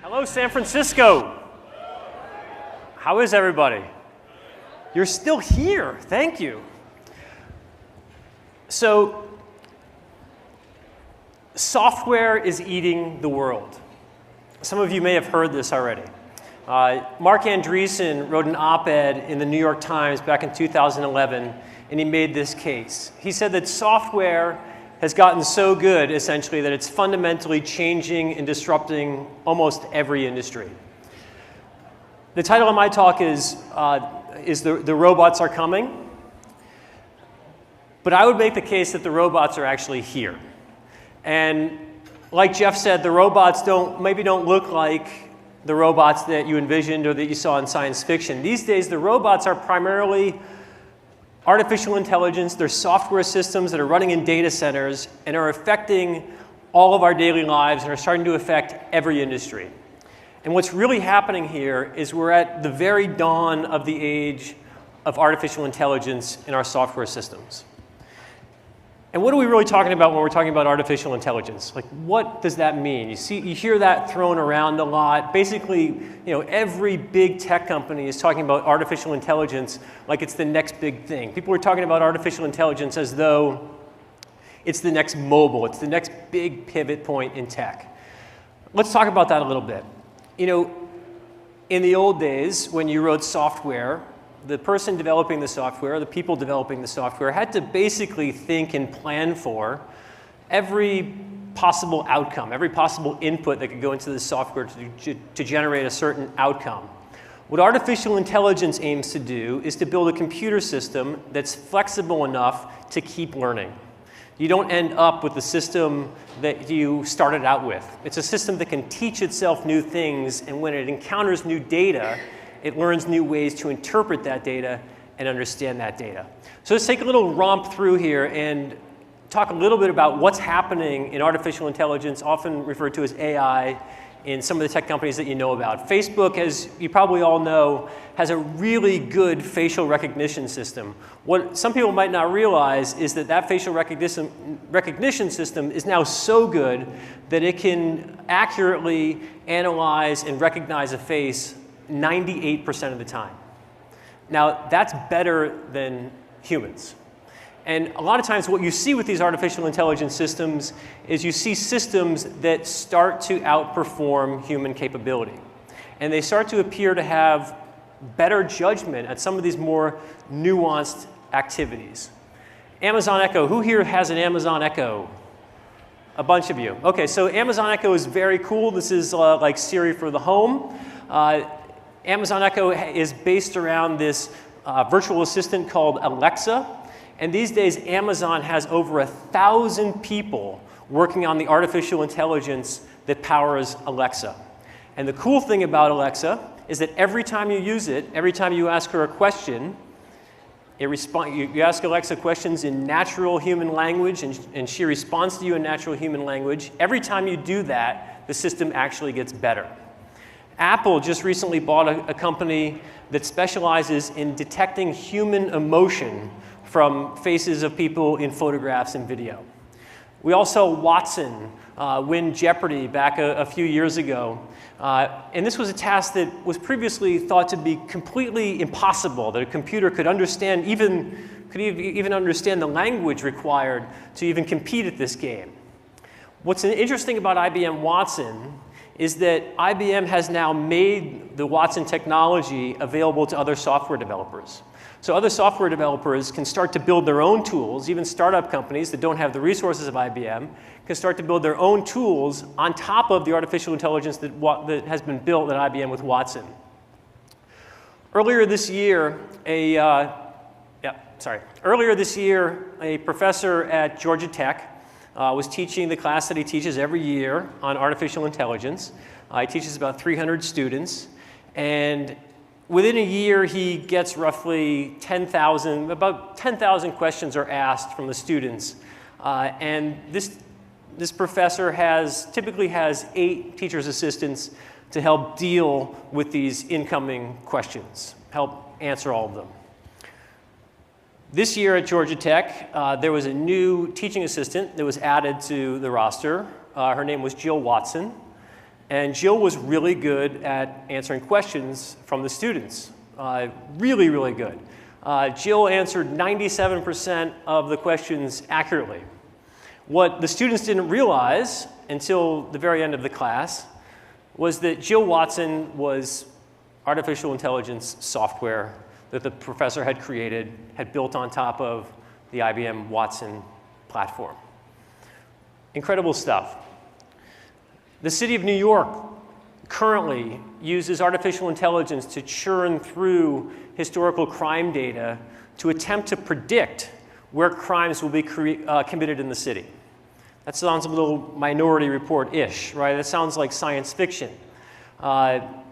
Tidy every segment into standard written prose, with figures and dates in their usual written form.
Hello, San Francisco. How is everybody? You're still here. Thank you. So, software is eating the world. Some of you may have heard this already. Mark Andreessen wrote an op-ed in the New York Times back in 2011, and he made this case. He said that software has gotten so good, essentially, that it's fundamentally changing and disrupting almost every industry. The title of my talk is The Robots Are Coming. But I would make the case that the robots are actually here. And like Jeff said, the robots maybe don't look like the robots that you envisioned or that you saw in science fiction. These days, the robots are primarily artificial intelligence. They're software systems that are running in data centers and are affecting all of our daily lives and are starting to affect every industry. And what's really happening here is we're at the very dawn of the age of artificial intelligence in our software systems. And what are we really talking about when we're talking about artificial intelligence? Like, what does that mean? You hear that thrown around a lot. Basically, every big tech company is talking about artificial intelligence like it's the next big thing. People are talking about artificial intelligence as though it's the next mobile, it's the next big pivot point in tech. Let's talk about that a little bit. In the old days, when you wrote software, the person developing the software, the people developing the software, had to basically think and plan for every possible outcome, every possible input that could go into the software to generate a certain outcome. What artificial intelligence aims to do is to build a computer system that's flexible enough to keep learning. You don't end up with the system that you started out with. It's a system that can teach itself new things, and when it encounters new data, it learns new ways to interpret that data and understand that data. So let's take a little romp through here and talk a little bit about what's happening in artificial intelligence, often referred to as AI, in some of the tech companies that you know about. Facebook, as you probably all know, has a really good facial recognition system. What some people might not realize is that facial recognition system is now so good that it can accurately analyze and recognize a face 98% of the time. Now, that's better than humans. And a lot of times what you see with these artificial intelligence systems is you see systems that start to outperform human capability. And they start to appear to have better judgment at some of these more nuanced activities. Amazon Echo, who here has an Amazon Echo? A bunch of you. Okay, so Amazon Echo is very cool. This is like Siri for the home. Amazon Echo is based around this virtual assistant called Alexa. And these days, Amazon has over 1,000 people working on the artificial intelligence that powers Alexa. And the cool thing about Alexa is that every time you use it, every time you ask her a question, you ask Alexa questions in natural human language, and she responds to you in natural human language. Every time you do that, the system actually gets better. Apple just recently bought a company that specializes in detecting human emotion from faces of people in photographs and video. We also saw Watson win Jeopardy back a few years ago. And this was a task that was previously thought to be completely impossible, that a computer could understand, could even understand the language required to even compete at this game. What's interesting about IBM Watson is that IBM has now made the Watson technology available to other software developers. So other software developers can start to build their own tools. Even startup companies that don't have the resources of IBM can start to build their own tools on top of the artificial intelligence that has been built at IBM with Watson. Earlier this year, a professor at Georgia Tech was teaching the class that he teaches every year on artificial intelligence. He teaches about 300 students, and within a year he gets roughly about 10,000 questions are asked from the students. And this professor typically has 8 teacher's assistants to help deal with these incoming questions, help answer all of them. This year at Georgia Tech, there was a new teaching assistant that was added to the roster. Her name was Jill Watson. And Jill was really good at answering questions from the students. Really, really good. Jill answered 97% of the questions accurately. What the students didn't realize until the very end of the class was that Jill Watson was artificial intelligence software that the professor had created, had built on top of the IBM Watson platform. Incredible stuff. The city of New York currently uses artificial intelligence to churn through historical crime data to attempt to predict where crimes will be committed in the city. That sounds a little Minority Report-ish, right? That sounds like science fiction. But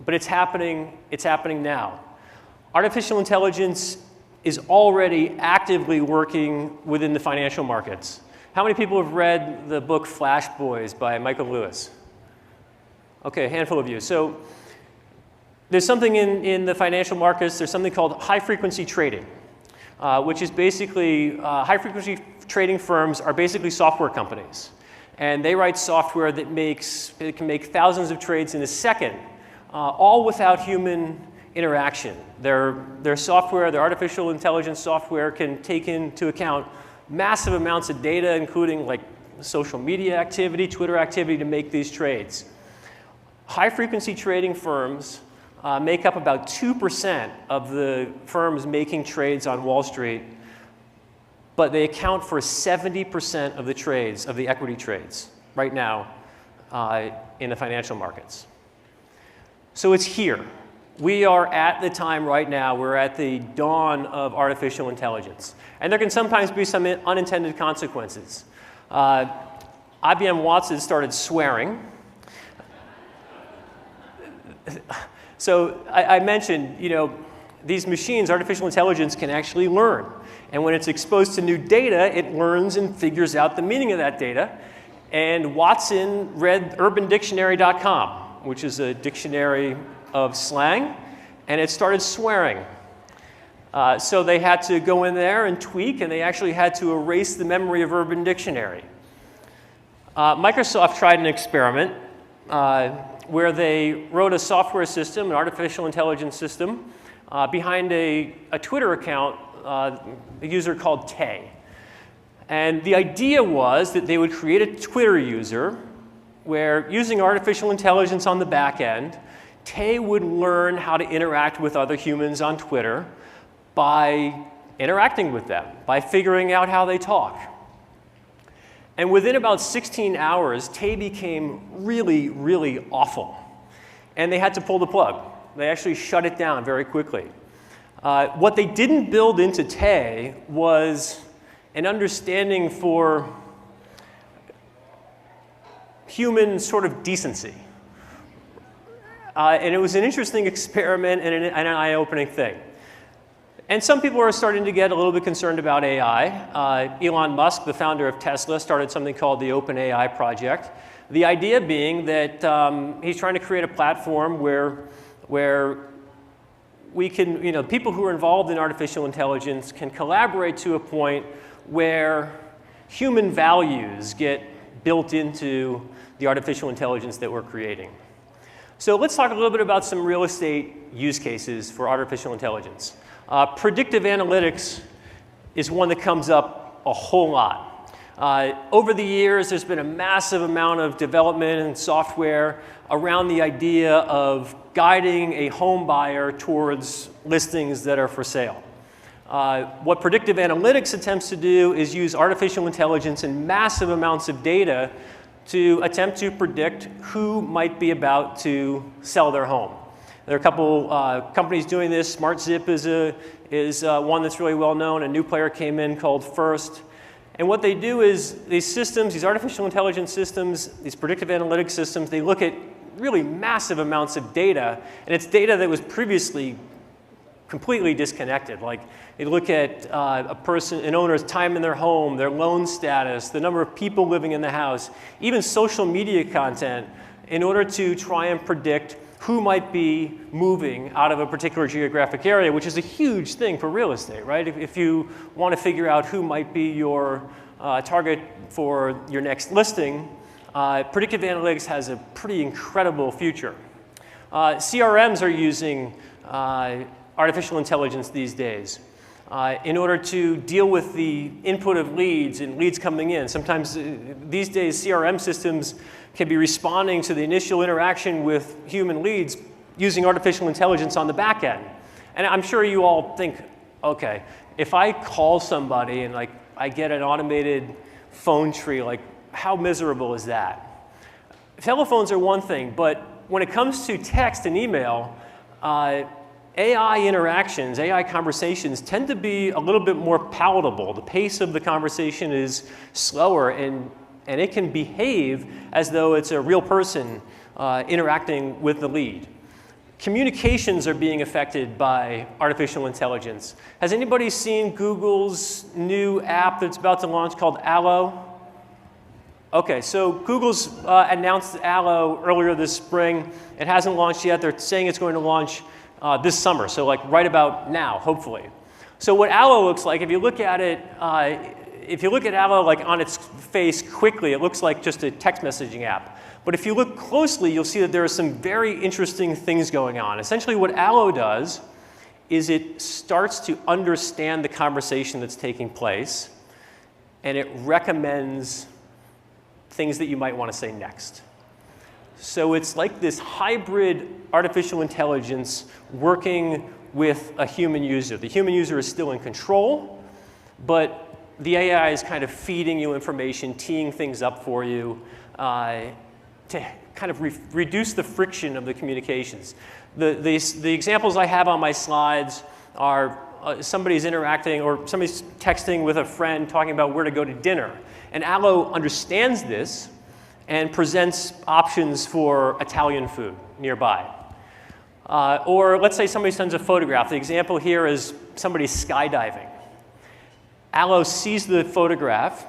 it's happening now. Artificial intelligence is already actively working within the financial markets. How many people have read the book Flash Boys by Michael Lewis? Okay, a handful of you. So there's something in the financial markets, there's something called high-frequency trading, which is basically, high-frequency trading firms are basically software companies. And they write software that can make thousands of trades in a second, all without human interaction. Their software, their artificial intelligence software can take into account massive amounts of data, including like social media activity, Twitter activity, to make these trades. High-frequency trading firms make up about 2% of the firms making trades on Wall Street, but they account for 70% of the trades, of the equity trades, right now in the financial markets. So it's here. We are at the time right now, we're at the dawn of artificial intelligence. And there can sometimes be some unintended consequences. IBM Watson started swearing. So I mentioned, these machines, artificial intelligence can actually learn. And when it's exposed to new data, it learns and figures out the meaning of that data. And Watson read UrbanDictionary.com, which is a dictionary of slang, and it started swearing. So they had to go in there and tweak, and they actually had to erase the memory of Urban Dictionary. Microsoft tried an experiment where they wrote a software system, an artificial intelligence system, behind a Twitter account, a user called Tay. And the idea was that they would create a Twitter user where, using artificial intelligence on the back end, Tay would learn how to interact with other humans on Twitter by interacting with them, by figuring out how they talk. And within about 16 hours, Tay became really, really awful. And they had to pull the plug. They actually shut it down very quickly. What they didn't build into Tay was an understanding for human sort of decency. And it was an interesting experiment and an eye-opening thing. And some people are starting to get a little bit concerned about AI. Elon Musk, the founder of Tesla, started something called the OpenAI project. The idea being that he's trying to create a platform where we can, people who are involved in artificial intelligence can collaborate to a point where human values get built into the artificial intelligence that we're creating. So let's talk a little bit about some real estate use cases for artificial intelligence. Predictive analytics is one that comes up a whole lot. Over the years, there's been a massive amount of development and software around the idea of guiding a home buyer towards listings that are for sale. What predictive analytics attempts to do is use artificial intelligence and massive amounts of data to attempt to predict who might be about to sell their home. There are a couple companies doing this. SmartZip is one that's really well known. A new player came in called First. And what they do is these systems, these artificial intelligence systems, these predictive analytics systems, they look at really massive amounts of data. And it's data that was previously completely disconnected. Like they look at an owner's time in their home, their loan status, the number of people living in the house, even social media content, in order to try and predict who might be moving out of a particular geographic area, which is a huge thing for real estate, right? If you want to figure out who might be your target for your next listing, predictive analytics has a pretty incredible future. CRMs are using artificial intelligence these days in order to deal with the input of leads and leads coming in. Sometimes these days CRM systems can be responding to the initial interaction with human leads using artificial intelligence on the back end. And I'm sure you all think, okay, if I call somebody and like I get an automated phone tree, like how miserable is that? Telephones are one thing, but when it comes to text and email, AI interactions, AI conversations tend to be a little bit more palatable. The pace of the conversation is slower, and it can behave as though it's a real person interacting with the lead. Communications are being affected by artificial intelligence. Has anybody seen Google's new app that's about to launch called Allo? Okay, so Google's announced Allo earlier this spring. It hasn't launched yet. They're saying it's going to launch this summer, so like right about now, hopefully. So what Allo looks like, if you look at it, if you look at Allo like on its face quickly, it looks like just a text messaging app. But if you look closely, you'll see that there are some very interesting things going on. Essentially what Allo does is it starts to understand the conversation that's taking place, and it recommends things that you might want to say next. So it's like this hybrid artificial intelligence working with a human user. The human user is still in control, but the AI is kind of feeding you information, teeing things up for you to kind of reduce the friction of the communications. The examples I have on my slides are somebody's interacting or somebody's texting with a friend talking about where to go to dinner. And Allo understands this and presents options for Italian food nearby. Or let's say somebody sends a photograph. The example here is somebody skydiving. Allo sees the photograph,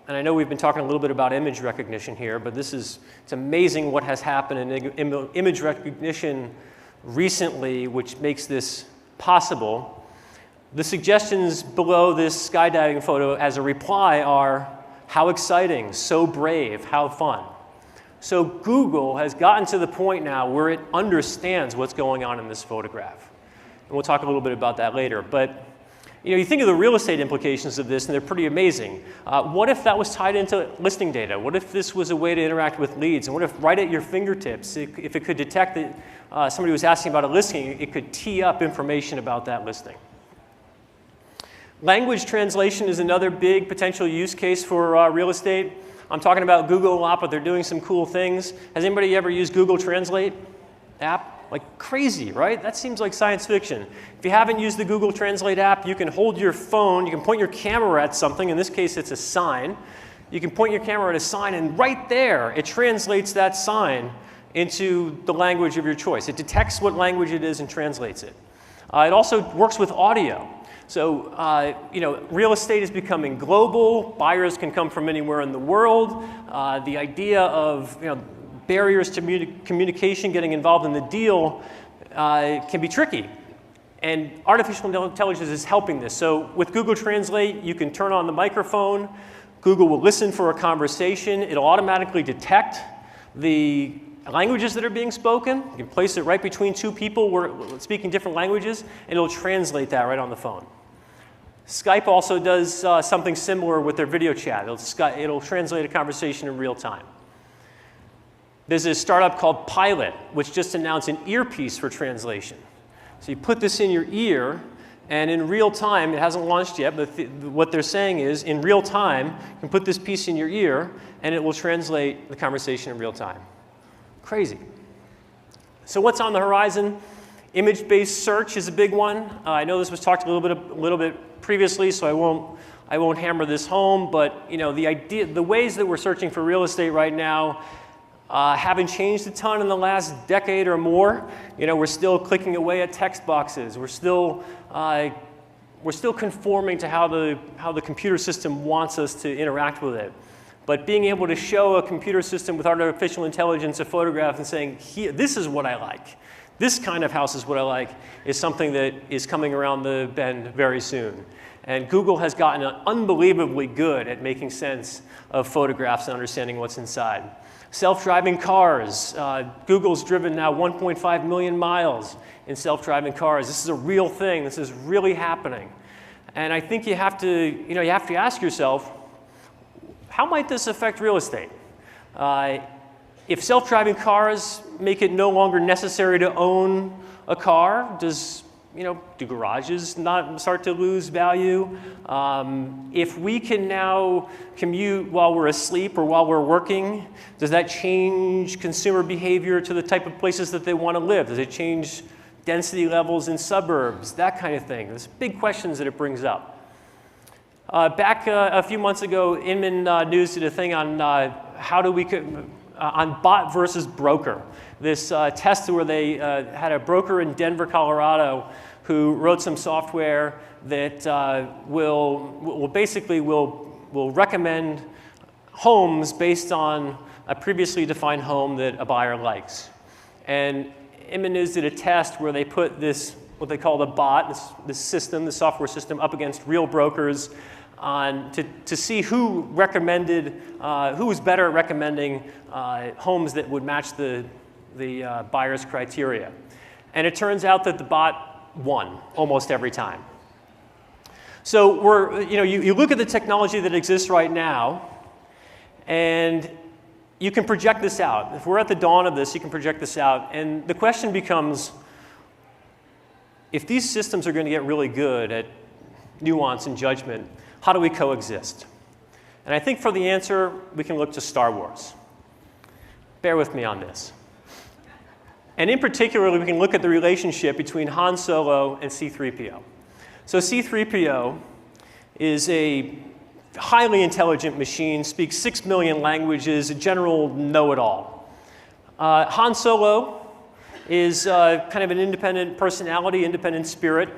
and I know we've been talking a little bit about image recognition here, but it's amazing what has happened in image recognition recently, which makes this possible. The suggestions below this skydiving photo as a reply are, how exciting, so brave, how fun. So Google has gotten to the point now where it understands what's going on in this photograph. And we'll talk a little bit about that later. But you think of the real estate implications of this, and they're pretty amazing. What if that was tied into listing data? What if this was a way to interact with leads? And what if right at your fingertips, if it could detect that somebody was asking about a listing, it could tee up information about that listing? Language translation is another big potential use case for real estate. I'm talking about Google a lot, but they're doing some cool things. Has anybody ever used Google Translate app? Like crazy, right? That seems like science fiction. If you haven't used the Google Translate app, you can hold your phone, you can point your camera at something. In this case, it's a sign. You can point your camera at a sign, and right there, it translates that sign into the language of your choice. It detects what language it is and translates it. It also works with audio. So, real estate is becoming global. Buyers can come from anywhere in the world. The idea of, barriers to communication, getting involved in the deal can be tricky. And artificial intelligence is helping this. So with Google Translate, you can turn on the microphone. Google will listen for a conversation. It'll automatically detect the languages that are being spoken. You can place it right between two people who are speaking different languages, and it'll translate that right on the phone. Skype also does something similar with their video chat. It'll translate a conversation in real time. There's a startup called Pilot, which just announced an earpiece for translation. So you put this in your ear, and in real time, it hasn't launched yet, but what they're saying is, in real time, you can put this piece in your ear, and it will translate the conversation in real time. Crazy. So what's on the horizon? Image-based search is a big one. I know this was talked a little bit previously, so I won't hammer this home, but the ways that we're searching for real estate right now haven't changed a ton in the last decade or more. We're still clicking away at text boxes. We're still conforming to how the computer system wants us to interact with it. But being able to show a computer system with artificial intelligence a photograph and saying, this is what I like, this kind of house is what I like, is something that is coming around the bend very soon. And Google has gotten unbelievably good at making sense of photographs and understanding what's inside. Self-driving cars. Google's driven now 1.5 million miles in self-driving cars. This is a real thing. This is really happening. And I think you have to ask yourself, how might this affect real estate? If self-driving cars make it no longer necessary to own a car, do garages not start to lose value? If we can now commute while we're asleep or while we're working, does that change consumer behavior to the type of places that they want to live? Does it change density levels in suburbs? That kind of thing. There's big questions that it brings up. Back a few months ago, Inman News did a thing on on bot versus broker. This test where they had a broker in Denver, Colorado, who wrote some software that will recommend homes based on a previously defined home that a buyer likes. And Inman News did a test where they put this, what they call the bot, this system, the software system, up against real brokers to see who was better at recommending homes that would match the buyer's criteria. And it turns out that the bot won almost every time. So you look at the technology that exists right now, and you can project this out. If we're at the dawn of this, you can project this out. And the question becomes, if these systems are going to get really good at nuance and judgment, how do we coexist? And I think for the answer, we can look to Star Wars. Bear with me on this. And in particular, we can look at the relationship between Han Solo and C-3PO. So C-3PO is a highly intelligent machine, speaks 6 million languages, a general know-it-all. Han Solo is kind of an independent personality, independent spirit.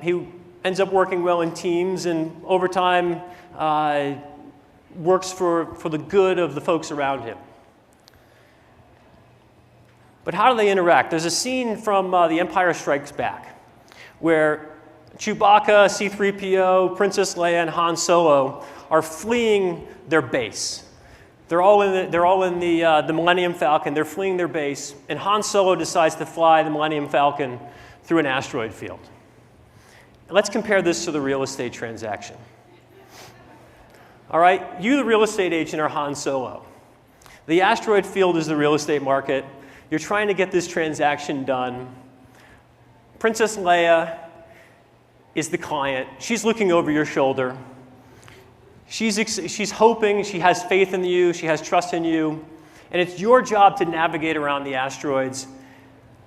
He ends up working well in teams, and over time works for the good of the folks around him. But how do they interact? There's a scene from The Empire Strikes Back where Chewbacca, C-3PO, Princess Leia, and Han Solo are fleeing their base. They're all in the Millennium Falcon. They're fleeing their base, and Han Solo decides to fly the Millennium Falcon through an asteroid field. Let's compare this to the real estate transaction. All right, you, the real estate agent, are Han Solo. The asteroid field is the real estate market. You're trying to get this transaction done. Princess Leia is the client. She's looking over your shoulder. She's hoping, she has faith in you, she has trust in you, and it's your job to navigate around the asteroids.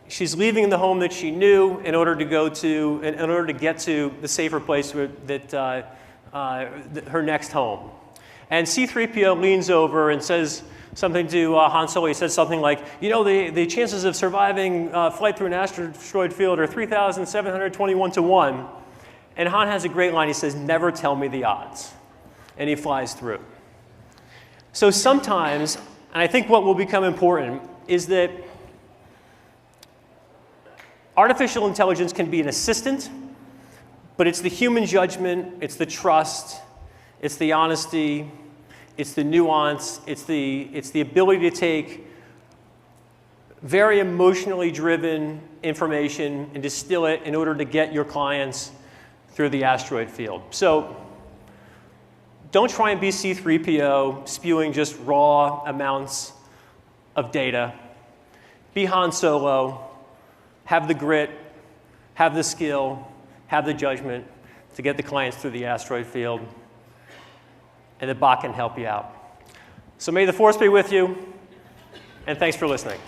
She's leaving the home that she knew in order to get to the safer place her next home. And C-3PO leans over and says something to Han Solo. He says something like, the chances of surviving flight through an asteroid field are 3,721 to 1. And Han has a great line. He says, "Never tell me the odds." And he flies through. So sometimes, and I think what will become important, is that artificial intelligence can be an assistant, but it's the human judgment, it's the trust, it's the honesty, it's the nuance, it's the ability to take very emotionally driven information and distill it in order to get your clients through the asteroid field. So don't try and be C-3PO spewing just raw amounts of data. Be Han Solo. Have the grit, have the skill, have the judgment to get the clients through the asteroid field, and the bot can help you out. So may the force be with you, and thanks for listening.